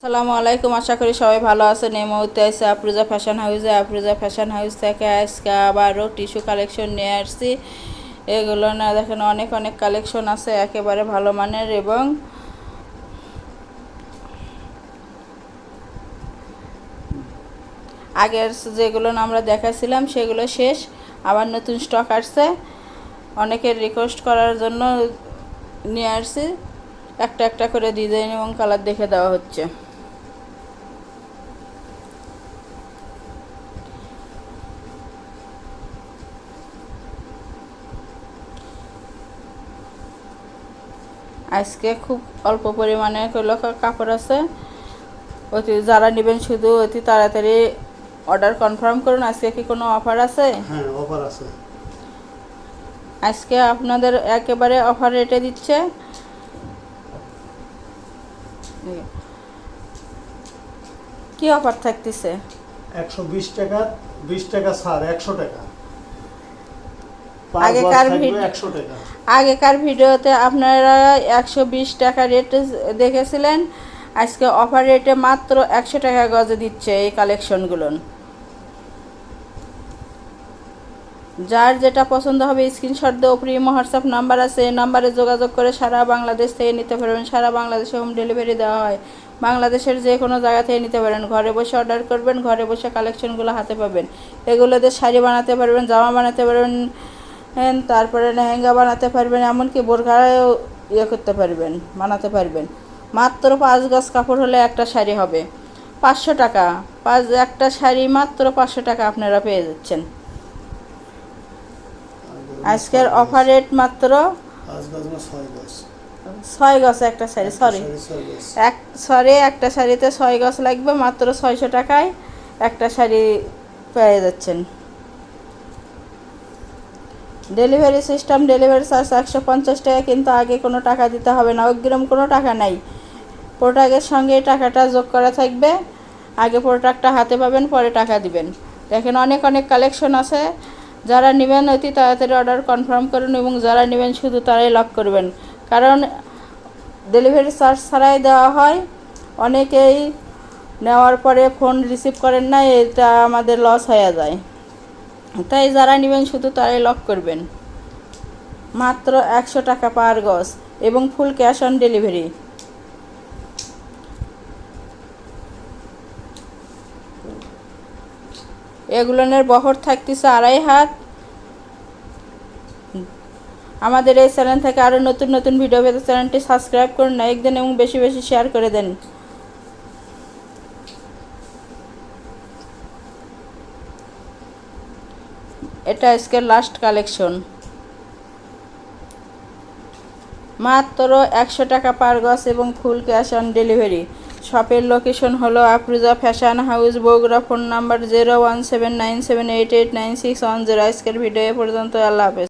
আসসালামু আলাইকুম, আশা করি সবাই ভালো আছেন। এই মুহূর্তে আছে আফরোজা ফ্যাশন হাউসে। আফরোজা ফ্যাশন হাউস থেকে আজকে আবারও টিস্যু কালেকশন নিয়ে আসছি। এগুলো না দেখেন, অনেক অনেক কালেকশন আছে একেবারে ভালো মানের, এবং আগের যেগুলো আমরা দেখাছিলাম সেগুলো শেষ, আবার নতুন স্টক আসছে। অনেকের রিকোয়েস্ট করার জন্য নিয়ে আসছি। একটা একটা করে ডিজাইন এবং কালার দেখে দেওয়া হচ্ছে। আজকে খুব অল্প পরিমাণে কাপড় আছে। যারা নেবেন শুধু অতি তাড়াতাড়ি অর্ডার কনফার্ম করুন। আজকে কি কোনো অফার আছে? হ্যাঁ, অফার আছে। আজকে আপনাদের একেবারে অফার রেটে দিচ্ছে। কি অফার থাকতেছে? 120 টাকা, 20 টাকা ছাড়, 100 টাকা। আগেকার ভিডিওতে আপনারা 120 টাকা রেট দেখেছিলেন। আজকে অফার রেটে মাত্র 100 টাকা গজে দিচ্ছে এই কালেকশনগুলো। যার যেটা পছন্দ হবে স্ক্রিনশট দিয়ে উপরে হোয়াটসঅ্যাপ নাম্বার আছে, এই নাম্বারে যোগাযোগ করে সারা বাংলাদেশ থেকে নিতে পারবেন। সারা বাংলাদেশে হোম ডেলিভারি দেওয়া হয়। বাংলাদেশের যে কোনো জায়গা থেকে নিতে পারেন। ঘরে বসে অর্ডার করবেন, ঘরে বসে কালেকশনগুলো হাতে পাবেন। এগুলোতে শাড়ি বানাতে পারবেন, জামা বানাতে পারবেন, তারপরে লেহেঙ্গা বানাতে পারবেন, এমনকি বোরখাও করতে পারবেন, বানাতে পারবেন। মাত্র 5 গজ কাপড় হলে একটা শাড়ি হবে 500 টাকা। একটা শাড়ি মাত্র 500 টাকা আপনারা পেয়ে যাচ্ছেন। আজকের অফার রেট মাত্র 6 গজ একটা শাড়ি, একটা শাড়িতে 6 গজ লাগবে। মাত্র 600 টাকায় একটা শাড়ি পেয়ে যাচ্ছেন। ডেলিভারি সিস্টেম, ডেলিভারি চার্জ 150 টাকা, কিন্তু আগে কোনো টাকা দিতে হবে না। অগ্রিম কোনো টাকা নাই। প্রোডাক্টের সঙ্গে টাকাটা যোগ করা থাকবে। আগে প্রোডাক্টটা হাতে পাবেন, পরে টাকা দিবেন। দেখেন, অনেক অনেক কালেকশন আছে। যারা নেবেন অতি তাড়াতাড়ি অর্ডার কনফার্ম করুন, এবং যারা নেবেন শুধু তারাই লক করবেন, কারণ ডেলিভারি চার্জ ছাড়াই দেওয়া হয়। অনেকেই নেওয়ার পরে ফোন রিসিভ করেন না, এটা আমাদের লস হয়ে যায়। তাই যারা নেবেন শুধু তারাই লক করবেন। মাত্র 100 টাকা পার গজ, এবং ফুল ক্যাশ অন ডেলিভারি। এগুলোর বহর থাকতেছে 2.5 হাত। আমাদের এই চ্যানেল থেকে আরও নতুন নতুন ভিডিও পেতে চ্যানেলটি সাবস্ক্রাইব করুন, লাইক দেন এবং বেশি বেশি শেয়ার করে দেন। এটা আজকের লাস্ট কালেকশন। মাত্র 100 টাকা পার গজ এবং ফুল ক্যাশ অন ডেলিভারি। শপের লোকেশন হলো Afroza fashion house, Bogura. Phone number 017978896110। আজকের ভিডিও এ পর্যন্ত। আল্লাহ হাফেজ।